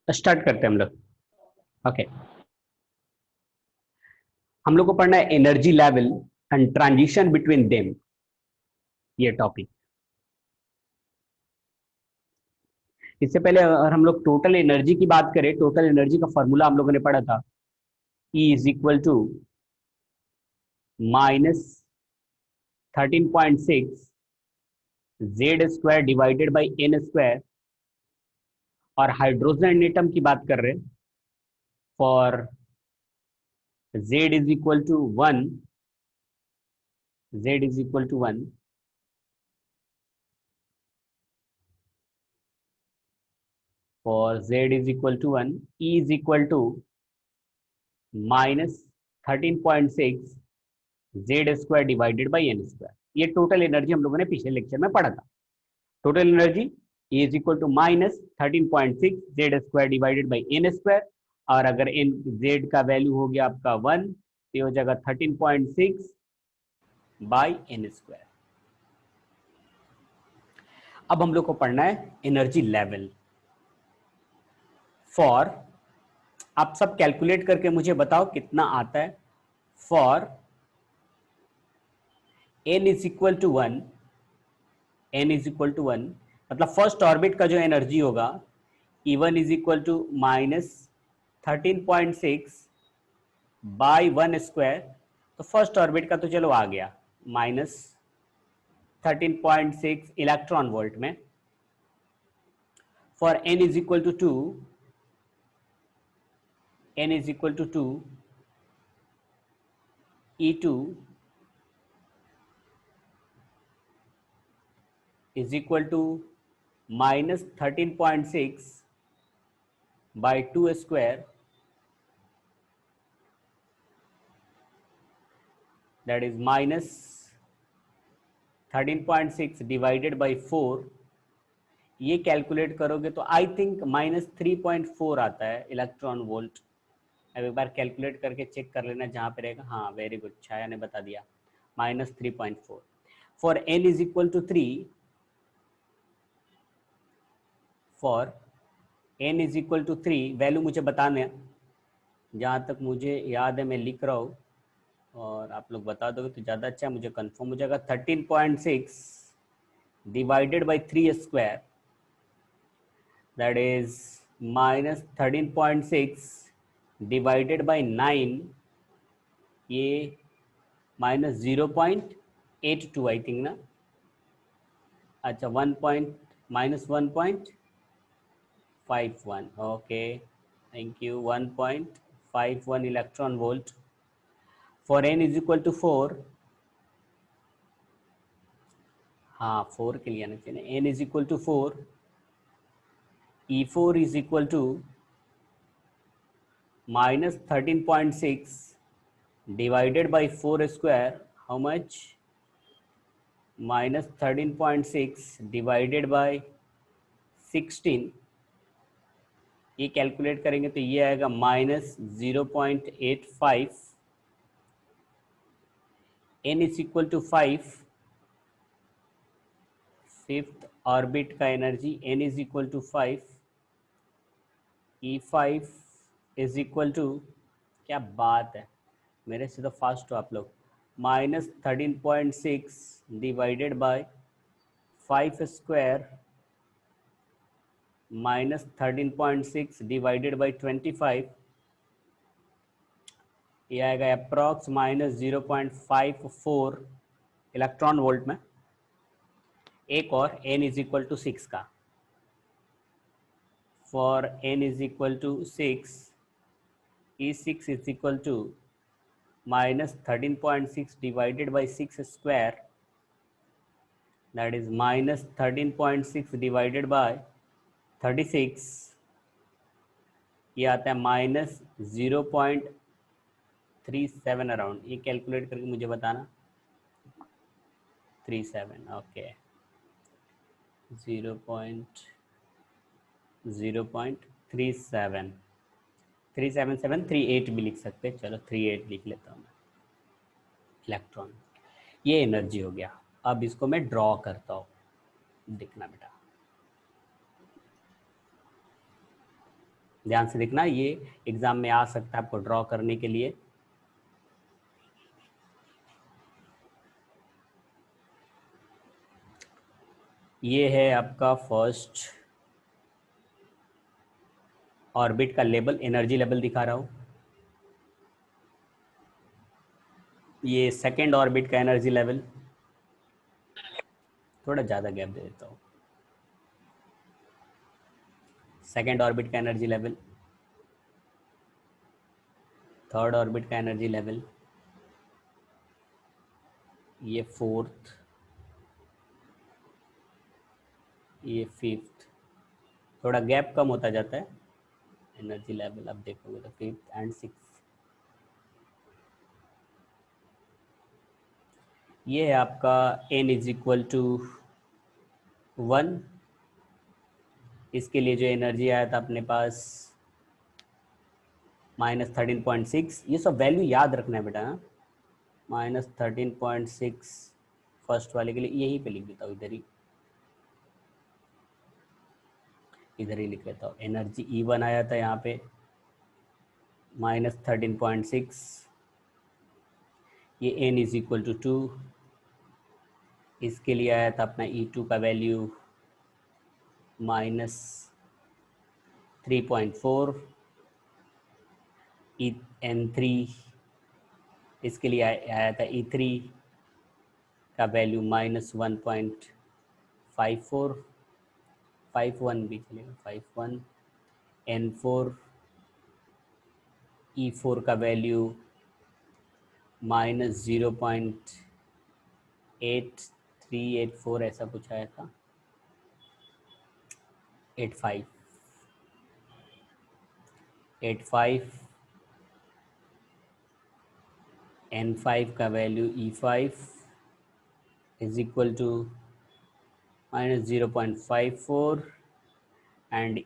Start करते हैं हम लोग। ओके, हम लोग को पढ़ना है energy level and transition between them, ये टॉपिक। इससे पहले अगर हम लोग टोटल एनर्जी की बात करें, टोटल एनर्जी का फॉर्मूला हम लोगों ने पढ़ा था। E is equal to minus 13.6 Z square divided by N square. और हाइड्रोजन एटम की बात कर रहे हैं। For Z is equal to 1, Z is equal to 1, for Z is equal to 1, E is equal to minus 13.6 Z square divided by N square. ये total energy हम लोगों ने पिछले लेक्चर में पढ़ा था। Total energy is equal to minus 13.6 Z square divided by N square. और अगर एन जेड का वैल्यू हो गया आपका 1, तो हो जाएगा 13.6 बाई एन स्क्वायर। अब हम लोग को पढ़ना है एनर्जी लेवल फॉर, आप सब कैलकुलेट करके मुझे बताओ कितना आता है। For N is equal to 1, N is equal to 1, मतलब फर्स्ट ऑर्बिट का जो एनर्जी होगा E1 is equal to minus 13.6 by 1 square. तो फर्स्ट ऑर्बिट का तो चलो आ गया, माइनस 13.6 इलेक्ट्रॉन वोल्ट में। For N is equal to 2, N is equal to 2, E2 is equal to minus 13.6 by 2 square, that is minus 13.6 divided by 4। ये calculate करोगे तो आई थिंक माइनस 3.4 आता है इलेक्ट्रॉन वोल्ट। अब एक बार कैलकुलेट करके check कर लेना जहाँ पे रहेगा। हाँ, वेरी गुड, छाया ने बता दिया, minus 3.4। For N is equal to 3, for N is equal to 3, value मुझे बताना, जहाँ तक मुझे याद है मैं लिख रहा हूँ, और आप लोग बता दोगे तो ज़्यादा अच्छा, मुझे कंफर्म हो जाएगा। 13.6 divided by 3 square, that is minus 13.6 divided by 9, ये माइनस 0.82 आई थिंक ना। अच्छा, 1 point minus 1.51, okay, thank you. 1.51 electron volt. For N is equal to 4, हाँ 4 के लिए आना चाहिए। N is equal to 4, E4 is equal to minus 13.6 divided by 4 square, how much? Minus 13.6 divided by 16। ये calculate करेंगे तो ये आएगा minus 0.85। n is equal to 5, fifth orbit का energy n is equal to 5। E5 is equal to, क्या बात है, मेरे से तो फास्ट हो आप लोग, minus 13.6 divided by 5 square, minus 13.6 divided by 25, ये आएगा अप्रॉक्स माइनस 0.54 इलेक्ट्रॉन वोल्ट में। एक और n इज इक्वल टू 6 का, for n is equal to 6, E6 is equal to minus 13.6 divided by 6 square, that is minus 13.6 divided by 36, ये आता है minus 0.37 around. ये कैलकुलेट करके मुझे बताना। 37, ओके, 0.37, 37738 भी लिख सकते हैं। चलो 38 लिख लेता हूँ मैं, इलेक्ट्रॉन। ये एनर्जी हो गया। अब इसको मैं ड्रॉ करता हूँ, देखना बेटा। ध्यान से देखना, ये एग्जाम में आ सकता है आपको ड्रॉ करने के लिए। ये है आपका फर्स्ट ऑर्बिट का लेवल, एनर्जी लेवल दिखा रहा हूं। ये सेकेंड ऑर्बिट का एनर्जी लेवल, थोड़ा ज़्यादा गैप दे देता हूँ। सेकेंड ऑर्बिट का एनर्जी लेवल, थर्ड ऑर्बिट का एनर्जी लेवल, ये फोर्थ, ये फिफ्थ, थोड़ा गैप कम होता जाता है एनर्जी लेवल। अब देखोगे तो फिफ्थ एंड सिक्स। ये है आपका n इज इक्वल टू 1। इसके लिए जो एनर्जी आया था अपने पास -13.6। ये सब वैल्यू याद रखना है बेटा। -13.6 फर्स्ट वाले के लिए यहीं पे लिख देता हूँ, इधर ही लिख लेता हूँ। एनर्जी E1 आया था यहाँ पे -13.6। ये n इज इक्वल टू 2। इसके लिए आया था अपना E2 का वैल्यू -3.4। N3, इसके लिए आया था E3 का वैल्यू -1.54, 51 भी चलेगा, 51। N4, E4 का वैल्यू -0.8384 ऐसा कुछ आया था, 85। N5 का value E5 is equal to -0.54 and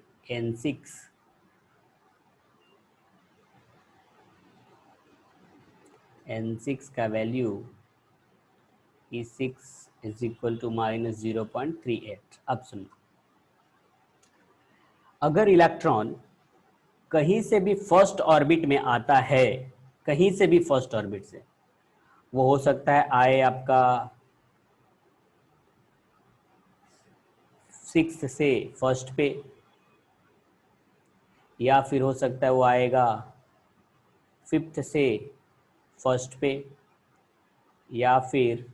N6 का value E6 is equal to -0.38। अब सुनो, अगर इलेक्ट्रॉन कहीं से भी फर्स्ट ऑर्बिट में आता है, कहीं से भी फर्स्ट ऑर्बिट से, वो हो सकता है आए आपका 6 से फर्स्ट पे, या फिर हो सकता है वो आएगा 5th से फर्स्ट पे, या फिर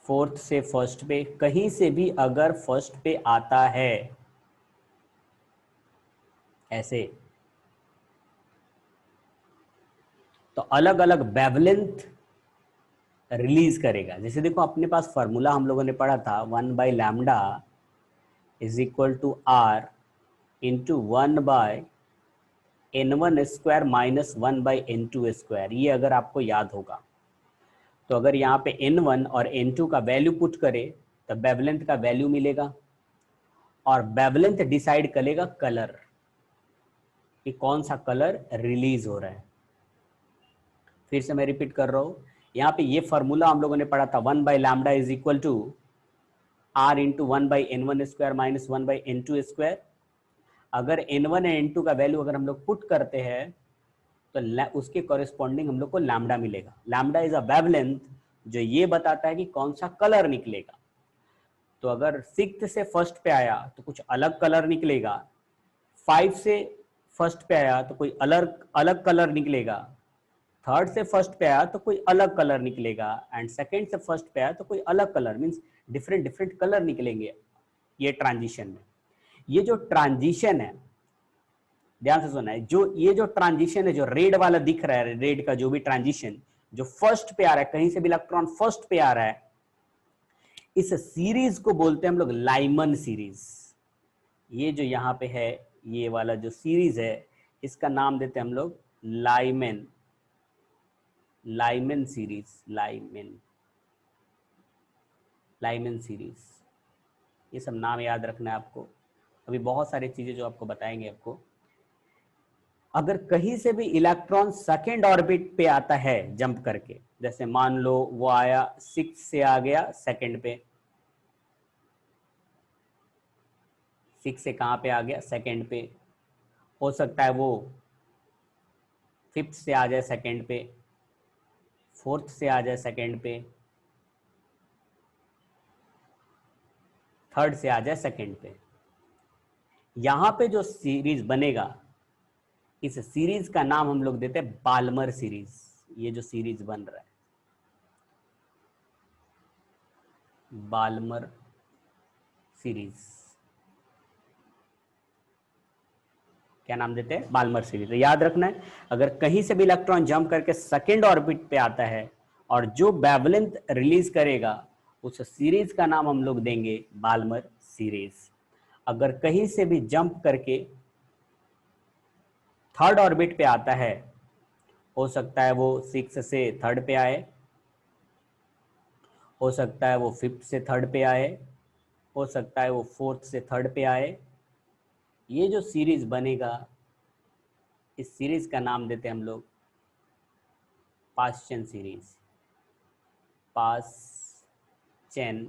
4th से फर्स्ट पे। कहीं से भी अगर फर्स्ट पे आता है ऐसे, तो अलग अलग वेवलेंथ रिलीज करेगा। जैसे देखो अपने पास फार्मूला हम लोगों ने पढ़ा था, 1/λ is equal to r into 1/n1 square minus 1/n2 square. ये अगर आपको याद होगा तो अगर यहाँ पे n1 और n2 का वैल्यू पुट करें तो वेवलेंथ का वैल्यू मिलेगा, और वेवलेंथ डिसाइड करेगा कलर, कि कौन सा कलर रिलीज हो रहा है। फिर से मैं रिपीट कर रहा हूं, यहाँ पे ये फॉर्मूला हम लोगों ने पढ़ा था, 1/λ is equal to r into 1/n1 square minus 1/n2 square. अगर n1 एंड n2 का वैल्यू अगर हम लोग पुट करते हैं तो उसके कॉरेस्पॉन्डिंग हम लोग को लैम्डा मिलेगा। लैम्डा इज अ वेवलेंथ जो ये बताता है कि कौन सा कलर निकलेगा। तो अगर 6 से फर्स्ट पे आया तो कुछ अलग कलर निकलेगा, 5 से फर्स्ट पे आया तो कोई अलग अलग कलर निकलेगा, थर्ड से फर्स्ट पे आया तो कोई अलग कलर निकलेगा, एंड सेकंड से फर्स्ट पे आया तो कोई अलग colour, means different different colour निकलेंगे ये ट्रांजिशन में। ये जो ट्रांजिशन है, ध्यान से सुना है, जो ये जो ट्रांजिशन है, जो रेड वाला दिख रहा है, रेड का जो भी ट्रांजिशन जो फर्स्ट पे आ रहा है, कहीं से भी इलेक्ट्रॉन फर्स्ट पे आ रहा है, इस सीरीज को बोलते हैं हम लोग लाइमन सीरीज। ये जो यहाँ पे है, ये वाला जो सीरीज है, इसका नाम देते हैं हम लोग Lyman, Lyman series, Lyman, Lyman series. ये सब नाम याद रखना है आपको, अभी बहुत सारी चीजें जो आपको बताएंगे आपको। अगर कहीं से भी इलेक्ट्रॉन सेकेंड ऑर्बिट पे आता है जंप करके, जैसे मान लो वो आया 6 से आ गया सेकेंड पे, 6 से कहाँ पे आ गया, सेकंड पे। हो सकता है वो 5th से आ जाए सेकंड पे, 4th से आ जाए सेकंड पे, 3rd से आ जाए सेकंड पे। यहां पे जो सीरीज बनेगा, इस सीरीज का नाम हम लोग देते हैं बाल्मर सीरीज। ये जो सीरीज बन रहा है बाल्मर सीरीज, क्या नाम देते हैं, बाल्मर सीरीज। तो याद रखना है, अगर कहीं से भी इलेक्ट्रॉन जंप करके सेकेंड ऑर्बिट पे आता है और जो वेवलेंथ रिलीज करेगा, उस सीरीज का नाम हम लोग देंगे बाल्मर सीरीज। अगर कहीं से भी जंप करके थर्ड ऑर्बिट पे आता है, हो सकता है वो 6 से 3rd पे आए, हो सकता है वो 5th से 3rd पे आए, हो सकता है वो 4th से 3rd पे आए। ये जो सीरीज बनेगा, इस सीरीज का नाम देते हैं हम लोग पासचेन सीरीज, पासचेन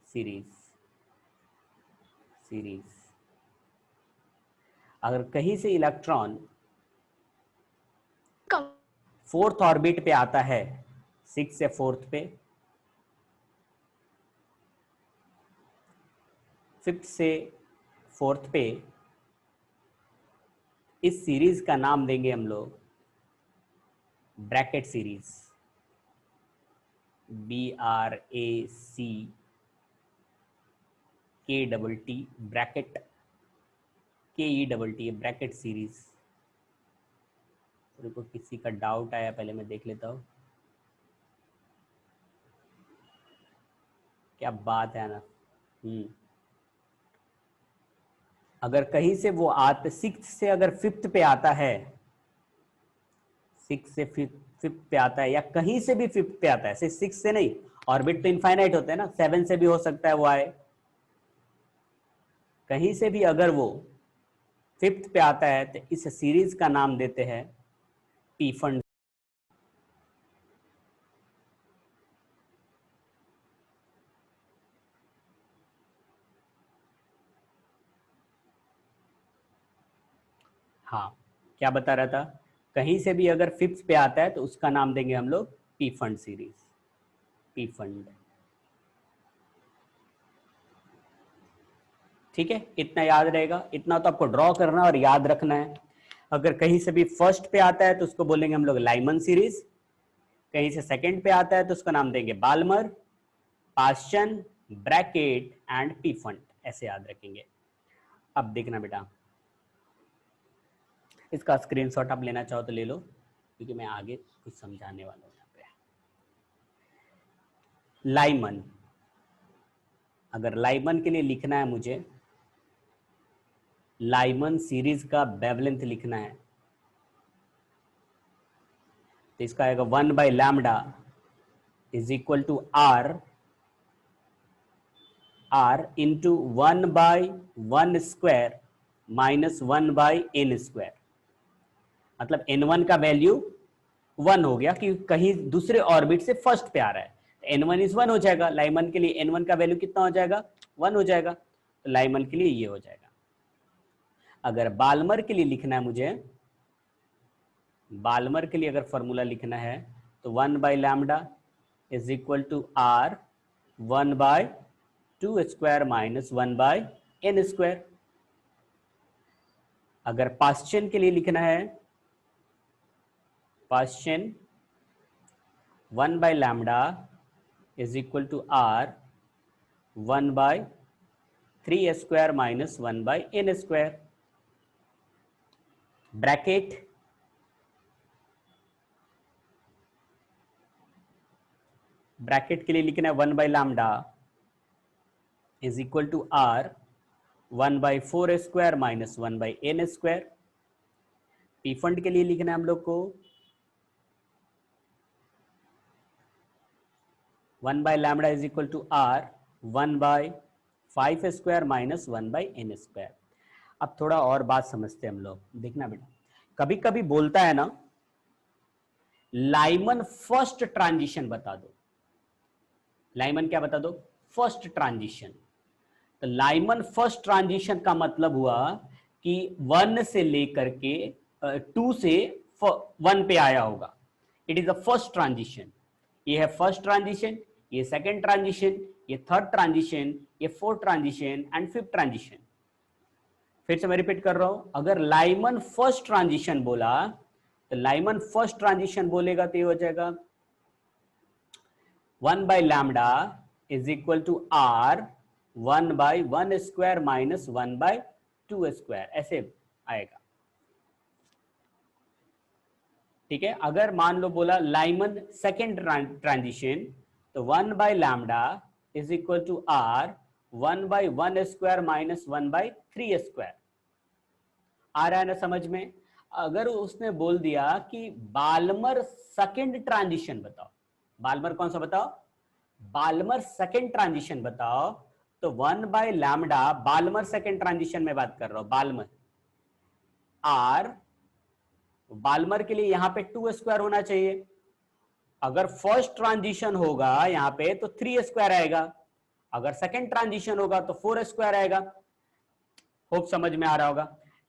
सीरीज। अगर कहीं से इलेक्ट्रॉन 4th ऑर्बिट पे आता है, 6 से 4th पे, 5th से 4th पे, इस सीरीज का नाम देंगे हम लोग Brackett series, BRACKT, bracket, KETT, Brackett series. मेरे को किसी का डाउट आया, पहले मैं देख लेता हूँ। क्या बात है ना। अगर कहीं से वो आते 6 से अगर 5th पे आता है, 6 से 5th पे आता है, या कहीं से भी 5th पे आता है, सिर्फ 6 से नहीं, ऑर्बिट तो इनफाइनाइट होते हैं ना, 7 से भी हो सकता है वो आए। कहीं से भी अगर वो 5th पे आता है, तो इस सीरीज का नाम देते हैं पी फंड। हाँ, क्या बता रहा था, कहीं से भी अगर 5th पे आता है तो उसका नाम देंगे हम लोग P fund series, P fund. ठीक है, इतना याद रहेगा, इतना तो आपको ड्रॉ करना और याद रखना है। अगर कहीं से भी फर्स्ट पे आता है तो उसको बोलेंगे हम लोग लाइमन सीरीज, कहीं से सेकंड पे आता है तो उसका नाम देंगे Balmer, Paschen, Brackett and Pfund, ऐसे याद रखेंगे। अब देखना बेटा, इसका स्क्रीनशॉट आप लेना चाहो तो ले लो, क्योंकि मैं आगे कुछ समझाने वाला हूँ यहाँ पे। लाइमन, अगर लाइमन के लिए लिखना है मुझे, लाइमन सीरीज का वेवलेंथ लिखना है, तो इसका आएगा 1/λ is equal to R into 1/1² minus 1/n²। मतलब n1 का वैल्यू 1 हो गया कि कहीं दूसरे ऑर्बिट से फर्स्ट पे आ रहा है, तो n1 इज 1 हो जाएगा। लाइमन के लिए n1 का वैल्यू कितना हो जाएगा, 1 हो जाएगा, तो लाइमन के लिए ये हो जाएगा। अगर बाल्मर के लिए लिखना है मुझे, बाल्मर के लिए अगर फॉर्मूला लिखना है, तो 1/λ is equal to R 1/2² minus 1/n²। अगर पास्चन के लिए लिखना है, Paschen 1/λ is equal to R 1/3² minus 1/n²। Brackett, Brackett के लिए लिखना है 1/λ is equal to R 1/4² minus 1/n²। Pfund के लिए लिखना है हम लोग को 1/λ is equal to R 1/5² minus 1/n²। अब थोड़ा और बात समझते हैं हम लोग, देखना बेटा, कभी कभी बोलता है ना लाइमन फर्स्ट ट्रांजिशन बता दो। लाइमन क्या बता दो, फर्स्ट ट्रांजिशन। तो लाइमन फर्स्ट ट्रांजिशन का मतलब हुआ कि 1 से लेकर के 2 से 1 पे आया होगा। It is the first transition. ये है फर्स्ट ट्रांजिशन, ये सेकंड ट्रांजिशन, ये थर्ड ट्रांजिशन, ये fourth transition and fifth transition. फिर से मैं रिपीट कर रहा हूं, अगर लाइमन फर्स्ट ट्रांजिशन बोला तो लाइमन फर्स्ट ट्रांजिशन बोलेगा तो ये हो जाएगा 1 by lambda is equal to r 1 by 1 square minus 1 by 2 square, ऐसे आएगा। ठीक है, अगर मान लो बोला लाइमन सेकेंड ट्रांजिशन तो 1 by lambda is equal to r 1 by 1 square minus 1 by 3 square। आ रहा है ना समझ में? अगर उसने बोल दिया कि बाल्मर सेकेंड ट्रांजिशन बताओ, बाल्मर कौन सा बताओ, बाल्मर सेकेंड ट्रांजिशन बताओ, तो 1 by lambda, Balmer second transition में बात कर रहा हूं, बाल्मर आर, बाल्मर के लिए यहां पे 2 स्क्वायर होना चाहिए। अगर फर्स्ट ट्रांजिशन होगा यहां पे तो 3 स्क्वायर आएगा, अगर सेकेंड ट्रांजिशन होगा तो 4 स्क्वायर आएगा। होप समझ में आ रहा होगा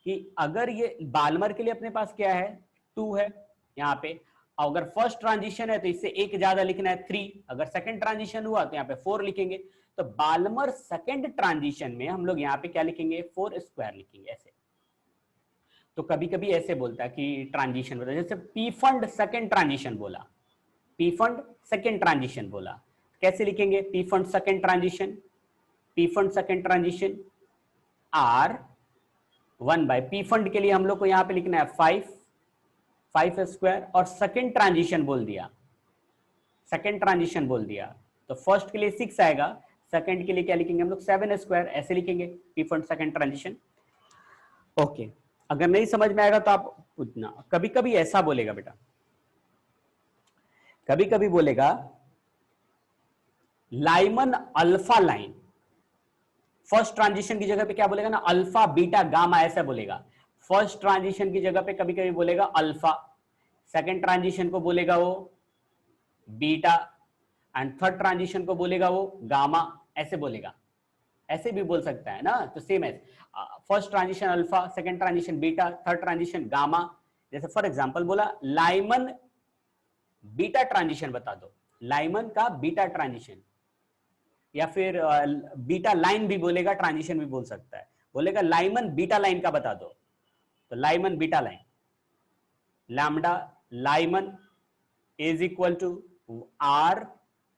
कि अगर ये बाल्मर के लिए अपने पास क्या है, 2 है यहाँ पे, अगर फर्स्ट ट्रांजिशन है तो इससे एक ज्यादा लिखना है 3, अगर सेकंड ट्रांजिशन हुआ तो यहाँ पे 4 लिखेंगे। तो बाल्मर सेकंड ट्रांजिशन में हम लोग यहाँ पे क्या लिखेंगे, 4 स्क्वायर लिखेंगे ऐसे। तो कभी कभी ऐसे बोलता है कि ट्रांजिशन बता, जैसे पी फंड सेकंड ट्रांजिशन बोला, पी फंड सेकंड ट्रांजिशन बोला, कैसे लिखेंगे, Pfund second transition, Pfund second transition R 1 by, Pfund के लिए हम लोग को यहां पे लिखना है 5 स्क्वायर, और सेकंड ट्रांजिशन बोल दिया, सेकंड ट्रांजिशन बोल दिया तो फर्स्ट के लिए 6 आएगा, सेकंड के लिए क्या लिखेंगे हम लोग 7 स्क्वायर, ऐसे लिखेंगे Pfund second transition. Okay, अगर नहीं समझ में आएगा तो आप पूछना। कभी कभी ऐसा बोलेगा बेटा, कभी कभी बोलेगा Lyman alpha line, first transition की जगह पे क्या बोलेगा ना, अल्फा बीटा गामा ऐसा बोलेगा। फर्स्ट ट्रांजिशन की जगह पे कभी कभी बोलेगा अल्फा, सेकंड ट्रांजिशन को बोलेगा वो बीटा, एंड थर्ड ट्रांजिशन को बोलेगा वो गामा, ऐसे बोलेगा। ऐसे भी बोल सकता है ना, तो सेम है, first transition alpha, second transition beta, third transition gamma. जैसे फॉर एग्जांपल बोला लाइमन बीटा ट्रांजिशन बता दो, लाइमन का बीटा ट्रांजिशन, या फिर बीटा लाइन भी बोलेगा, ट्रांजिशन भी बोल सकता है, बोलेगा लाइमन बीटा लाइन का बता दो, तो Lyman beta line, lambda Lyman is equal to R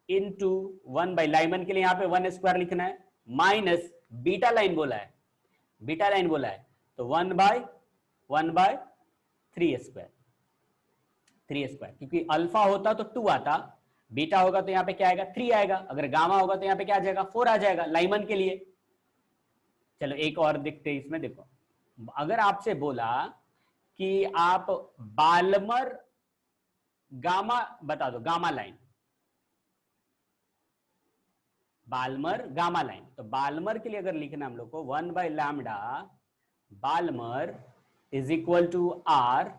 into 1 by, Lyman के लिए यहां पे 1 स्क्वायर लिखना है, माइनस बीटा लाइन बोला है, बीटा लाइन बोला है तो 1 बाय 3 स्क्वायर, 3 स्क्वायर, क्योंकि अल्फा होता तो 2 आता, बीटा होगा तो यहाँ पे क्या आएगा 3 आएगा, अगर गामा होगा तो यहाँ पे क्या आ जाएगा 4 आ जाएगा लाइमन के लिए। चलो एक और देखते हैं इसमें, देखो अगर आपसे बोला कि आप बाल्मर गामा बता दो, gamma line, Balmer gamma line, तो बाल्मर के लिए अगर लिखना हम लोग को 1 by lambda Balmer is equal to R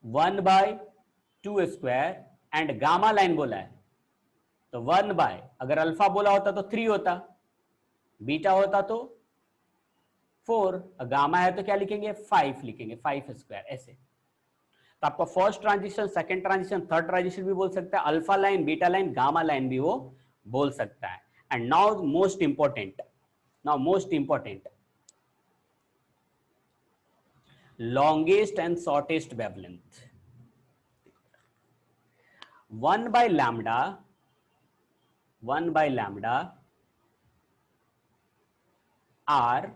1 by 2 square, and gamma line बोला है तो 1 बाय, अगर अल्फा बोला होता तो 3 होता, बीटा होता तो 4, गामा है तो क्या लिखेंगे 5 लिखेंगे, 5 स्क्वायर ऐसे। तो आपका first transition, second transition, third transition भी बोल सकता है, alpha line, beta line, gamma line भी वो बोल सकता है। And now most important, now most important, longest and shortest wavelength, 1 by lambda, 1 by lambda r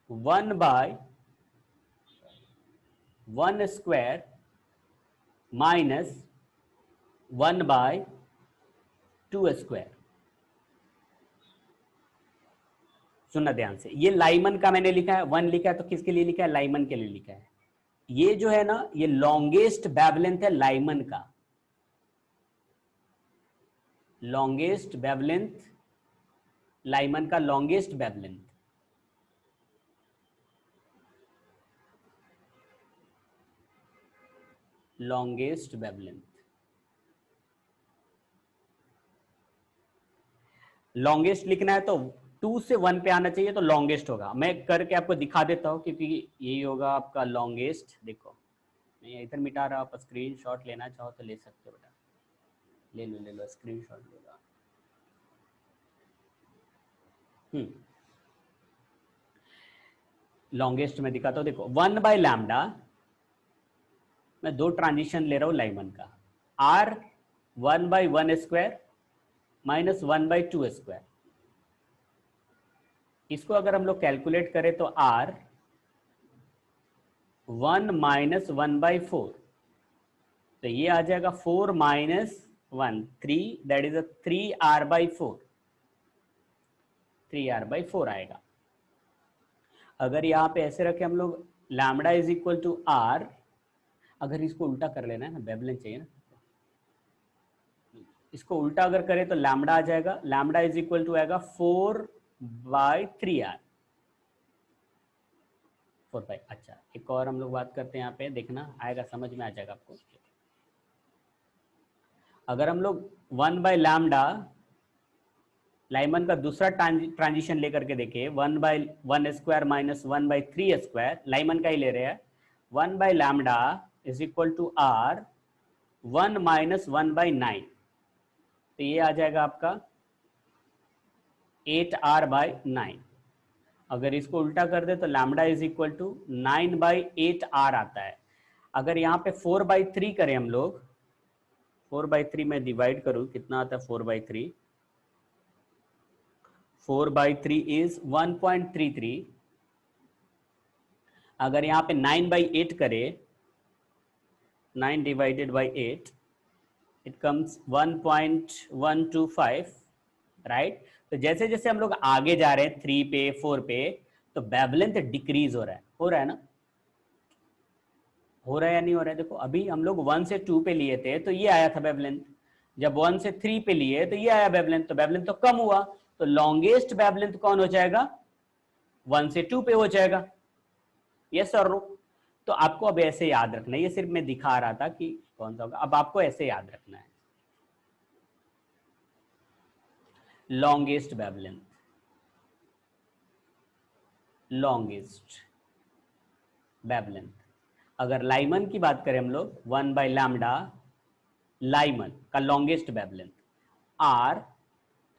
1 by 1 square minus 1 by 2 square. सुनना ध्यान से, ये लाइमन का मैंने लिखा है 1 लिखा है, तो किसके लिए लिखा है, लाइमन के लिए लिखा है। ये जो है ना, ये लॉन्गेस्ट वेवलेंथ है लाइमन का, लॉन्गेस्ट वेवलेंथ, लाइमन का longest wavelength, longest wavelength. Longest लिखना है तो 2 से 1 पे आना चाहिए, तो लॉन्गेस्ट होगा। मैं करके आपको दिखा देता हूँ, क्योंकि यही होगा आपका लॉन्गेस्ट। देखो मैं इधर मिटा रहा हूँ, आप स्क्रीन शॉट लेना चाहो तो ले सकते हो बेटा, ले लो स्क्रीन शॉट ले लो। लॉन्गेस्ट में दिखाता हूँ, देखो 1 बाय लैम्डा, मैं 2 ट्रांजिशन ले रहा हूँ लाइमन का, R 1 by 1 square minus 1 by 2 square. इसको अगर हम लोग कैलकुलेट करें तो आर 1 माइनस 1 बाई 4, तो ये आ जाएगा 4 minus 1 3, that is 3 R by 4, 3 R by 4 आएगा। अगर यहाँ पे ऐसे रखे हम लोग lambda is equal to R, अगर इसको उल्टा कर लेना है ना, बेवलेंस चाहिए ना, इसको उल्टा अगर करें तो लैम्डा आ जाएगा, लैम्डा इज इक्वल टू आएगा 4 बाई 3 आर, 4 बाई। अच्छा एक और हम लोग बात करते हैं, यहाँ पे देखना आएगा, समझ में आ जाएगा आपको। अगर हम लोग 1 बाई लैम्डा लाइमन का दूसरा ट्रांजिशन लेकर के देखें, 1 by 1 square minus 1 by 3 square, Lyman का ही ले रहे हैं, 1 by lambda is equal to R 1 minus 1 by 9, तो ये आ जाएगा आपका 8 आर बाई 9। अगर इसको उल्टा कर दे तो lambda is equal to 9 by 8 R आता है। अगर यहाँ पे 4 बाई 3 करें हम लोग, 4 बाई 3 में डिवाइड करूँ, कितना आता है 4 बाई 3, 4 बाई 3 इज 1.33। अगर यहाँ पे 9 बाई 8 करें, 9 divided by 8, it comes 1.125, right. तो जैसे जैसे हम लोग आगे जा रहे हैं 3 पे 4 पे, तो वेवलेंथ डिक्रीज हो रहा है ना, हो रहा है या नहीं हो रहा है। देखो अभी हम लोग 1 से 2 पे लिए थे तो ये आया था वेवलेंथ, जब 1 से 3 पे लिए तो ये आया वेवलेंथ, तो वेवलेंथ तो कम हुआ, तो लॉन्गेस्ट वेवलेंथ कौन हो जाएगा, 1 से 2 पे हो जाएगा। यस और नो। तो आपको अब ऐसे याद रखना है, ये सिर्फ मैं दिखा रहा था कि कौन सा होगा, अब आपको ऐसे याद रखना है, लॉन्गेस्ट वेवलेंथ, लॉन्गेस्ट वेवलेंथ। अगर लाइमन की बात करें हम लोग, 1 बाई लैम्डा लाइमन का लॉन्गेस्ट वेवलेंथ आर,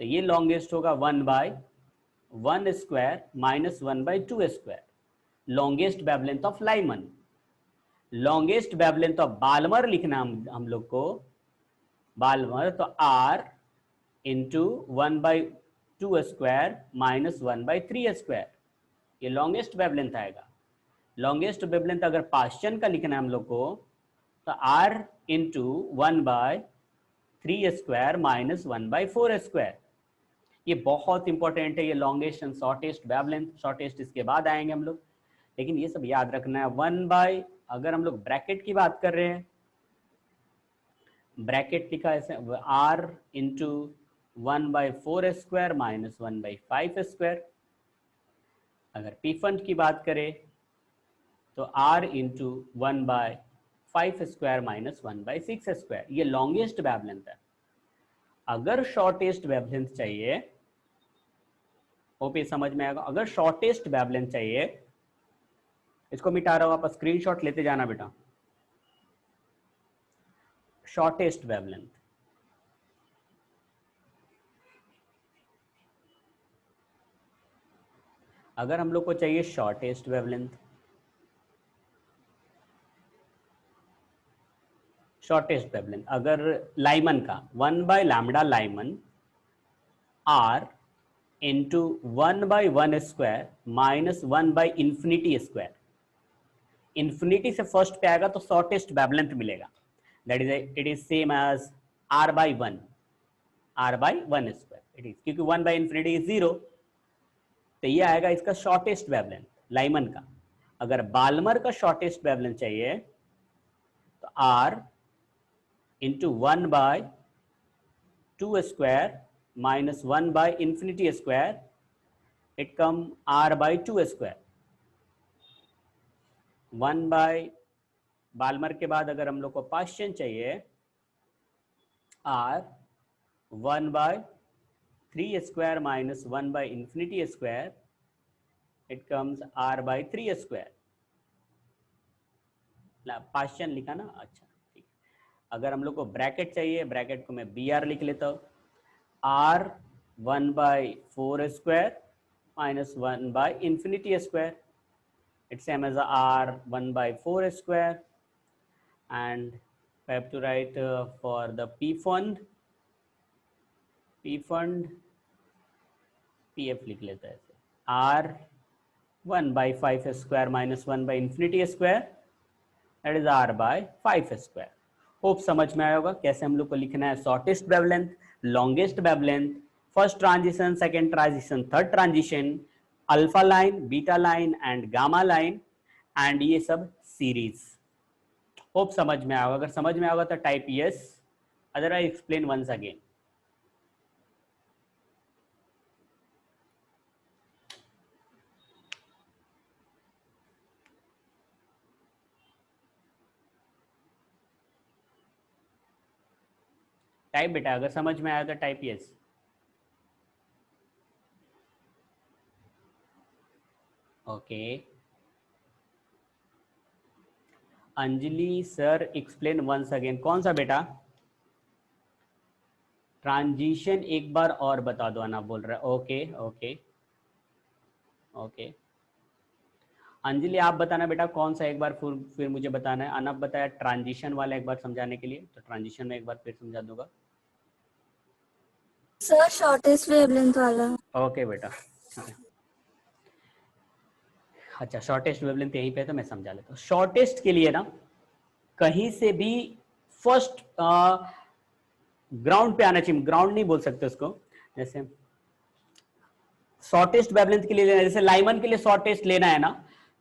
तो ये लॉन्गेस्ट होगा 1 by 1 square minus 1 by 2 square, longest wavelength of Lyman. Longest wavelength of Balmer लिखना हम लोग को, बाल्मर तो R into 1 by 2 square minus 1 by 3 square, ये लॉन्गेस्ट वेवलेंथ आएगा। लॉन्गेस्ट वेवलेंथ अगर पास्चन का लिखना है हम लोग को, तो R into 1 by 3 square minus 1 by 4 square, ये बहुत इंपॉर्टेंट है, ये longest and shortest wavelength, shortest इसके बाद आएंगे हम लोग, लेकिन ये सब याद रखना है। 1 बाय, अगर हम लोग ब्रैकेट की बात कर रहे हैं, ब्रैकेट लिखा ऐसे R into 1 by 4 square minus 1 by 5 square. अगर पी फंड की बात करें तो R into 1 by 5 square minus 1 by 6 square, ये लॉन्गेस्ट वेवलेंथ है। अगर शॉर्टेस्ट वेवलेंथ चाहिए, ओपी समझ में आएगा, अगर शॉर्टेस्ट वेवलेंथ चाहिए, इसको मिटा रहा हूं, आप स्क्रीनशॉट लेते जाना बेटा। शॉर्टेस्ट वेवलेंथ, अगर हम लोग को चाहिए शॉर्टेस्ट वेवलेंथ, शॉर्टेस्ट वेवलेंथ अगर लाइमन का 1 by lambda Lyman R into 1 by 1 square minus 1 by infinity square, infinity से फर्स्ट पे आएगा तो शॉर्टेस्ट वेवलेंथ मिलेगा, that is it is same as R by 1, R by 1 square, it is, क्योंकि 1 by infinity is 0, तो ये आएगा इसका शॉर्टेस्ट वेवलेंथ लाइमन का। अगर बाल्मर का शॉर्टेस्ट वेवलेंथ चाहिए तो R into 1 by 2 square minus 1 by infinity square, it come R by 2 square. 1 by Balmer के बाद अगर हम लोग को पास्चन चाहिए, R 1 by 3 square minus 1 by infinity square, it comes r by 3 square. Partial लिखा ना, अच्छा ठीक। अगर हम लोग को ब्रैकेट चाहिए, ब्रैकेट को मैं बी आर लिख लेता हूँ, r 1 by 4 square minus 1 by infinity square, it's same as r 1 by 4 square, and I have to write for the p fund pf लिख लेता है r 1 by 5 square minus 1 by infinity square, that is r by 5 square। Hope समझ में आया होगा कैसे हम लोग को लिखना है shortest wavelength, longest wavelength, first transition, second transition, third transition, alpha line, beta line and gamma line, and ये सब सीरीज। होप समझ में आएगा, अगर समझ में आएगा तो type yes, otherwise explain once again. Type बेटा, अगर समझ में आया तो type yes. Okay, Anjali sir explain once again, कौन सा बेटा? ट्रांजिशन एक बार और बता दो, आना बोल रहा है। ओके ओके ओके, अंजलि आप बताना बेटा कौन सा, एक बार फिर मुझे बताना है। अनब बताया ट्रांजिशन वाला एक बार समझाने के लिए, तो ट्रांजिशन में एक बार फिर समझा दूंगा सर, शॉर्टेस्ट वेवलेंथ वाला। ओके बेटा, अच्छा शॉर्टेस्ट वेवलेंथ यहीं पे, तो मैं समझा लेता हूँ। शॉर्टेस्ट के लिए ना कहीं से भी फर्स्ट ग्राउंड पे आना चाहिए, ग्राउंड नहीं बोल सकते उसको, जैसे शॉर्टेस्ट वेवलेंथ के लिए लेना, जैसे लाइमन के लिए शॉर्टेस्ट लेना है ना,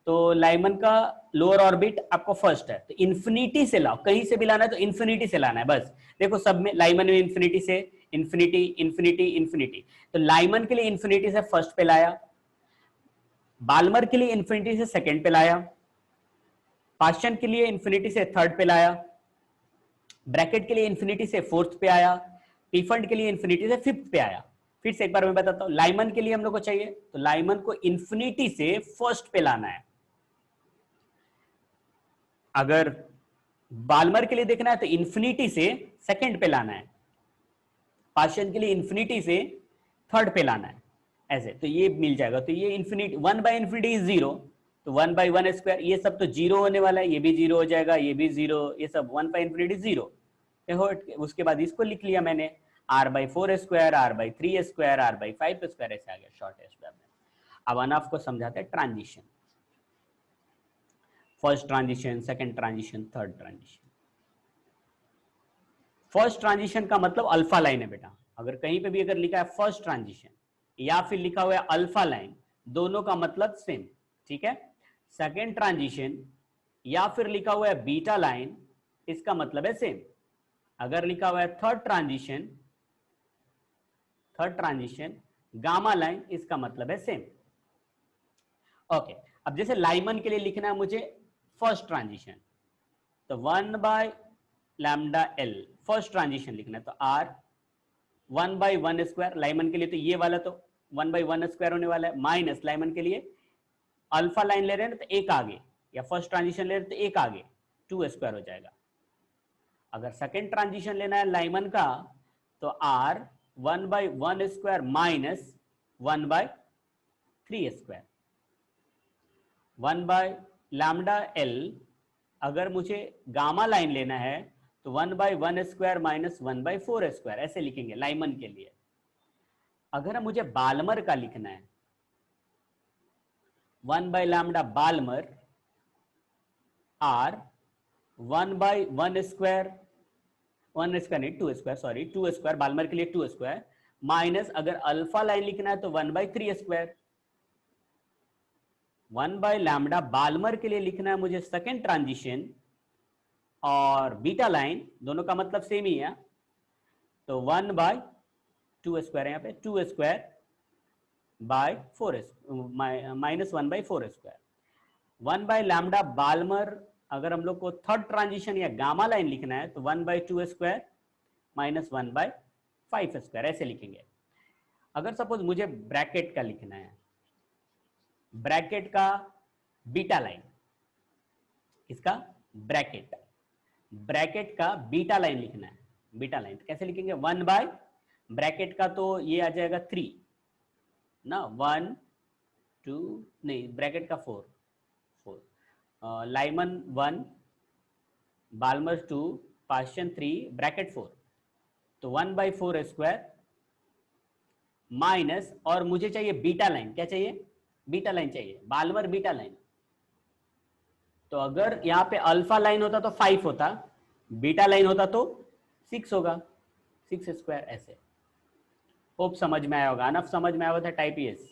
तो लाइमन का लोअर ऑर्बिट आपको फर्स्ट है, तो इन्फिनिटी से लाओ, कहीं से भी लाना है तो इन्फिनिटी से लाना है बस। देखो सब में लाइमन में इन्फिनिटी से इन्फिनिटी इन्फिनिटी इन्फिनिटी, तो लाइमन के लिए इन्फिनिटी से फर्स्ट पे लाया, बाल्मर के लिए इन्फिनिटी से सेकंड पे लाया, पास्चन के लिए इन्फिनिटी से थर्ड पे लाया, ब्रैकेट के लिए इन्फिनिटी से फोर्थ पे आया, पीफंड के लिए इन्फिनिटी से फिफ्थ पे आया। फिर से एक बार मैं बताता हूं, लाइमन के लिए हम लोग को चाहिए तो लाइमन को इन्फिनिटी से फर्स्ट पे लाना है, अगर बाल्मर के लिए देखना है तो इन्फिनिटी से सेकंड पे लाना है, पास्चन के लिए इन्फिनिटी से थर्ड पे लाना है, ऐसे तो ये मिल जाएगा। तो ये इन्फिनिटी 1 बाई इन्फिनिटी इज 0, तो 1 बाई 1 स्क्वायर, ये सब तो जीरो होने वाला है, ये भी जीरो हो जाएगा, ये भी जीरो, ये सब 1 बाई इन्फिनिटी जीरो। उसके बाद इसको लिख लिया मैंने r by 4 square, r by 3 square, r by 5 square, ऐसे आ गया शॉर्टेस्ट वेवलेंथ। अब अनफ को समझाते हैं transition, first transition, second transition, third transition. First transition का मतलब अल्फा लाइन है बेटा, अगर कहीं पे भी अगर लिखा है फर्स्ट ट्रांजिशन या फिर लिखा हुआ है अल्फा लाइन, दोनों का मतलब सेम, ठीक है। सेकंड ट्रांजिशन या फिर लिखा हुआ है बीटा लाइन, इसका मतलब है सेम। अगर लिखा हुआ है थर्ड ट्रांजिशन गामा लाइन, इसका मतलब है सेम। ओके, अब जैसे लाइमन के लिए लिखना है मुझे फर्स्ट ट्रांजिशन, तो 1 by lambda L first transition लिखना है, तो r 1 बाई 1 स्क्वायर, लाइमन के लिए तो ये वाला तो 1 बाई 1 स्क्वायर होने वाला है, माइनस लाइमन के लिए अल्फा लाइन ले रहे हैं तो एक आगे, या फर्स्ट ट्रांजिशन ले रहे हैं तो एक आगे 2 स्क्वायर हो जाएगा। अगर सेकेंड ट्रांजिशन लेना है लाइमन का, तो r 1 by 1 square minus 1 by 3 square, 1 by lambda L. अगर मुझे गामा लाइन लेना है तो 1 by 1 square minus 1 by 4 square, ऐसे लिखेंगे लाइमन के लिए। अगर मुझे बाल्मर का लिखना है, 1 by lambda Balmer r 1 by 1 square, 1 square नहीं 2 स्क्वायर, सॉरी 2 स्क्वायर, बाल्मर के लिए 2 स्क्वायर, माइनस अगर अल्फा लाइन लिखना है तो 1 by 3 square. 1 by lambda Balmer के लिए लिखना है मुझे सेकेंड ट्रांजिशन, और बीटा लाइन दोनों का मतलब सेम ही है, तो 1 बाय 2 स्क्वायर, यहाँ पे 2 square by 4 minus 1 by 4 square. 1 by lambda Balmer अगर हम लोग को थर्ड ट्रांजिशन या गामा लाइन लिखना है तो 1 by 2 square minus 1 by 5 square, ऐसे लिखेंगे। अगर सपोज मुझे ब्रैकेट का लिखना है, ब्रैकेट का बीटा लाइन, इसका ब्रैकेट, ब्रैकेट का बीटा लाइन लिखना है, बीटा लाइन तो कैसे लिखेंगे, 1 बाय ब्रैकेट का तो ये आ जाएगा 3 ना, 1 2 नहीं ब्रैकेट का 4 लाइमन 1 बाल्मर 2 पास्चन 3 ब्रैकेट 4, तो 1 बाई 4 स्क्वायर माइनस, और मुझे चाहिए बीटा लाइन, क्या चाहिए, बीटा लाइन चाहिए, बाल्मर बीटा लाइन। तो अगर यहां पे अल्फा लाइन होता तो 5 होता, बीटा लाइन होता तो 6 होगा, 6 स्क्वायर ऐसे। होप समझ में आया होगा, अनफ समझ में आया होता टाइप यस।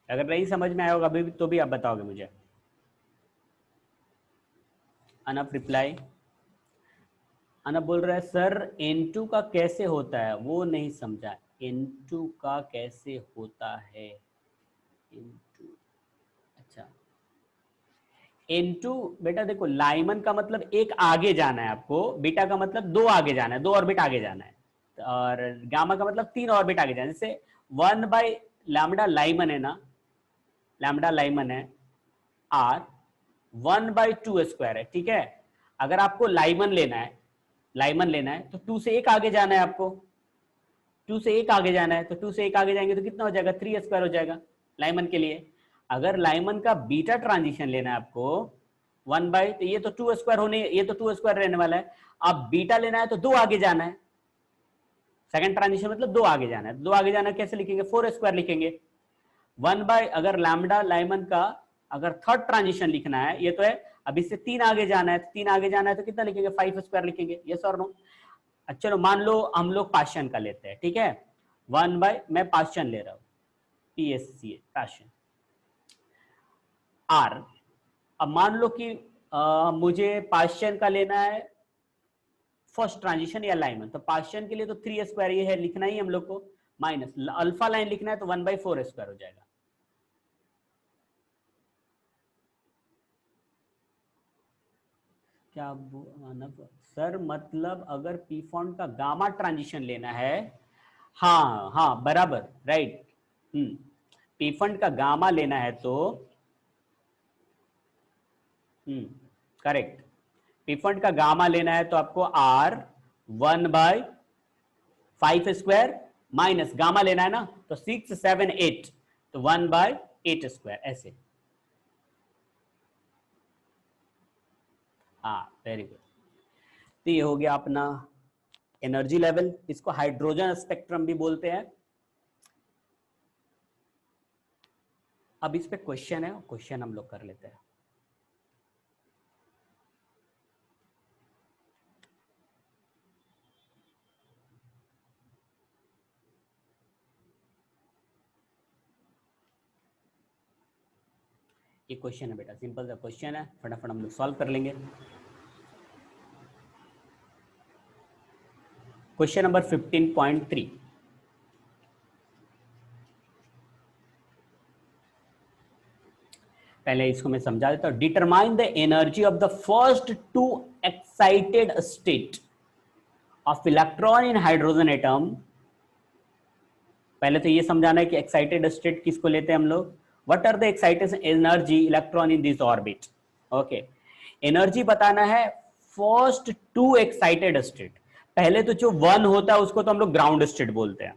अगर नहीं समझ में आया होगा अभी तो भी आप बताओगे मुझे। अनफ रिप्लाई, अनफ बोल रहा है सर N2 का कैसे होता है, वो नहीं समझा, N2 का कैसे होता है, N2, अच्छा N2 बेटा देखो, लाइमन का मतलब एक आगे जाना है आपको, बीटा का मतलब 2 आगे जाना है, 2 ऑर्बिट आगे जाना है, और गामा का मतलब 3 ऑर्बिट आगे जाना है। जैसे 1 बाई लैम्डा लाइमन है ना, लैम्डा लाइमन है आर 1 बाई 2 स्क्वायर है, ठीक है। अगर आपको लाइमन लेना है, लाइमन लेना है तो 2 से 1 आगे जाना है आपको, 2 से 1 आगे जाना है, तो 2 से 1 आगे जाएंगे तो कितना हो जाएगा, 3 स्क्वायर हो जाएगा लाइमन के लिए। अगर लाइमन का बीटा ट्रांजिशन लेना है आपको 1 बाई, तो ये तो 2 स्क्वायर होने, ये तो 2 स्क्वायर रहने वाला है। अब बीटा लेना है तो 2 आगे जाना है, सेकंड ट्रांजिशन मतलब 2 आगे जाना है, 2 आगे जाना है कैसे लिखेंगे, 4 स्क्वायर लिखेंगे। 1 बाय, अगर लैम्डा लाइमन का अगर थर्ड ट्रांजिशन लिखना है, ये तो है, अब इससे 3 आगे जाना है, 3 आगे जाना है तो कितना लिखेंगे, 5 स्क्वायर लिखेंगे, यस और नो। चलो मान लो हम लोग पास्चन का लेते हैं, ठीक है, 1 बाय, मैं पास्चन ले रहा हूं, PSC पास्चन R। अब मान लो कि मुझे पास्चन का लेना है फर्स्ट ट्रांजिशन या लाइमन, तो पास्चन के लिए तो 3 स्क्वायर ये है लिखना ही हम लोग को, माइनस अल्फा लाइन लिखना है तो 1 बाई 4 स्क्वायर हो जाएगा। क्या सर मतलब अगर पी फॉन्ट का गामा ट्रांजिशन लेना है, हाँ हाँ बराबर राइट, पी फॉन्ट का गामा लेना है तो करेक्ट, पी फॉन्ट का गामा लेना है तो आपको R 1 by 5 square minus gamma लेना है ना, तो 6 7 8, तो 1 बाय 8 स्क्वायर ऐसे। हाँ वेरी गुड। तो ये हो गया अपना एनर्जी लेवल, इसको हाइड्रोजन स्पेक्ट्रम भी बोलते हैं। अब इस पे क्वेश्चन है, क्वेश्चन हम लोग कर लेते हैं। ये क्वेश्चन है बेटा, सिंपल सा क्वेश्चन है, फटाफट हम लोग सॉल्व कर लेंगे। क्वेश्चन नंबर 15.3, पहले इसको मैं समझा देता हूं। Determine the energy of the first 2 excited state of electron in hydrogen atom. पहले तो ये समझाना है कि एक्साइटेड स्टेट किसको लेते हैं हम लोग, what are the excited energy electron in this orbit. Okay, energy बताना है फर्स्ट 2 एक्साइटेड स्टेट। पहले तो जो 1 होता है उसको तो हम लोग ग्राउंड स्टेट बोलते हैं,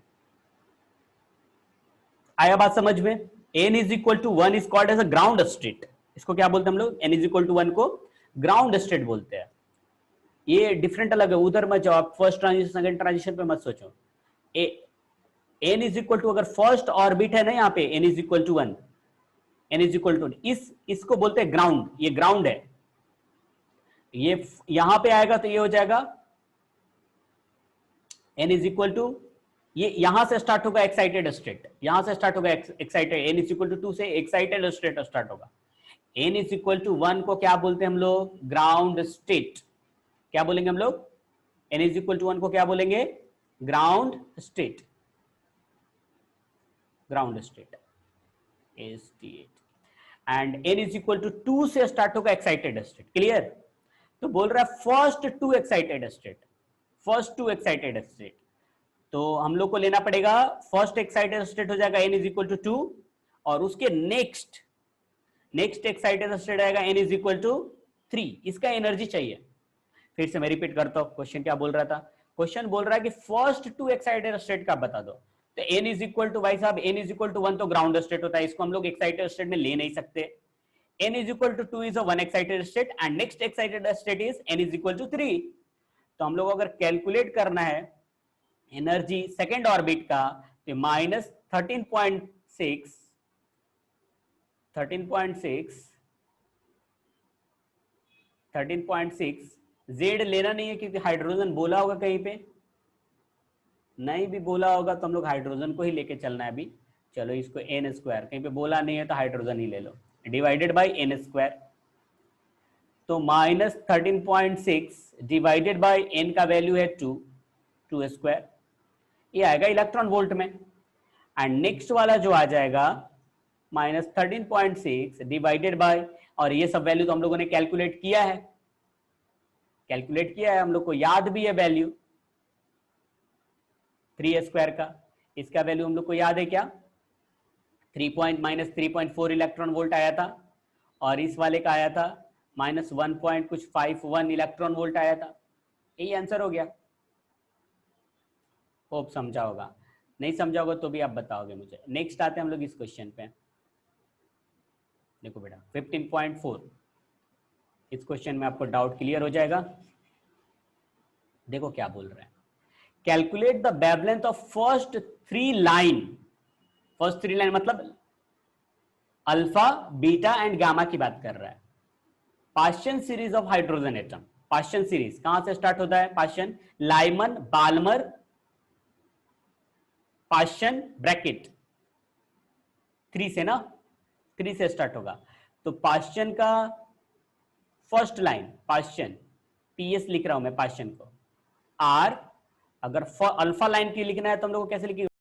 आया बात समझ में। n is equal to 1 is called as a ground state, इसको क्या बोलते हैं हम लोग, n इज इक्वल टू 1 को ग्राउंड स्टेट बोलते हैं। ये डिफरेंट अलग है, उधर मत जाओ आप, फर्स्ट ट्रांजिशन सेकंड ट्रांजिशन पे मत सोचो। n इज इक्वल टू, अगर फर्स्ट ऑर्बिट है ना यहाँ पे n is equal to 1, n is equal to, इसको बोलते हैं ग्राउंड, ये ग्राउंड है। ये यहां पे आएगा तो ये हो जाएगा n इज इक्वल टू, ये यहां से स्टार्ट होगा एक्साइटेड स्टेट, यहां से स्टार्ट होगा excited, n is equal to 2 से एक्साइटेड स्टेट स्टार्ट होगा। n इज इक्वल टू 1 को क्या बोलते हैं हम लोग, ग्राउंड स्टेट। क्या बोलेंगे हम लोग, n इज इक्वल टू 1 को क्या बोलेंगे, ground state, ground state ST8। And n is equal to 2 से स्टार्ट होगा एक्साइटेड स्टेट। क्लियर? तो बोल रहा है first to excited state, first to excited state. तो हम लोग को लेना पड़ेगा फर्स्ट एक्साइटेड स्टेट हो जाएगा n इज इक्वल टू 2 और उसके नेक्स्ट एक्साइटेड स्टेट आएगा n इज इक्वल टू 3। इसका एनर्जी चाहिए। फिर से मैं रिपीट करता हूं, क्वेश्चन क्या बोल रहा था? क्वेश्चन बोल रहा है कि फर्स्ट टू एक्साइटेड स्टेट का बता दो। तो n इज इक्वल टू, भाई साहब n इज इक्वल टू 1 तो ग्राउंड स्टेट होता है, इसको हम लोग एक्साइटेड स्टेट में ले नहीं सकते। n is equal to 2 is a one excited state and next excited state is n is equal to 3। तो हम लोग अगर कैलकुलेट करना है एनर्जी सेकेंड ऑर्बिट का तो माइनस 13.6 जेड लेना नहीं है क्योंकि हाइड्रोजन बोला होगा कहीं पे, नहीं भी बोला होगा तो हम लोग हाइड्रोजन को ही लेके चलना है अभी। चलो इसको एन स्क्वायर, कहीं पे बोला नहीं है तो हाइड्रोजन ही ले लो, डिवाइडेड बाई एन स्क्वायर। तो माइनस 13.6 डिवाइडेड बाई एन का वैल्यू है 2 स्क्वायर, ये आएगा इलेक्ट्रॉन वोल्ट में। एंड नेक्स्ट वाला जो आ जाएगा माइनस 13.6 डिवाइडेड बाय, और ये सब वैल्यू तो हम लोगों ने कैलकुलेट किया है हम लोग को याद भी है वैल्यू 3 स्क्वायर का। इसका वैल्यू हम लोग को याद है क्या? 3.4 इलेक्ट्रॉन वोल्ट आया था और इस वाले का आया था माइनस 1.51 इलेक्ट्रॉन वोल्ट आया था। यही आंसर हो गया। होप समझा होगा, नहीं समझा होगा तो भी आप बताओगे मुझे। नेक्स्ट आते हैं हम लोग इस क्वेश्चन पे। देखो बेटा 15.4, इस क्वेश्चन में आपको डाउट क्लियर हो जाएगा। देखो क्या बोल रहे हैं, calculate the wavelength of first three line मतलब अल्फा बीटा एंड गामा की बात कर रहा है। Paschen series of hydrogen atom, Paschen series कहां से स्टार्ट होता है? Paschen, Lyman, Balmer, Paschen Brackett 3 से ना, 3 से स्टार्ट होगा। तो पास्चन का फर्स्ट लाइन, पास्चन पीएस लिख रहा हूं मैं पास्चन को, आर। अगर अल्फा लाइन की लिखना है तो हम लोग को कैसे लिखिए?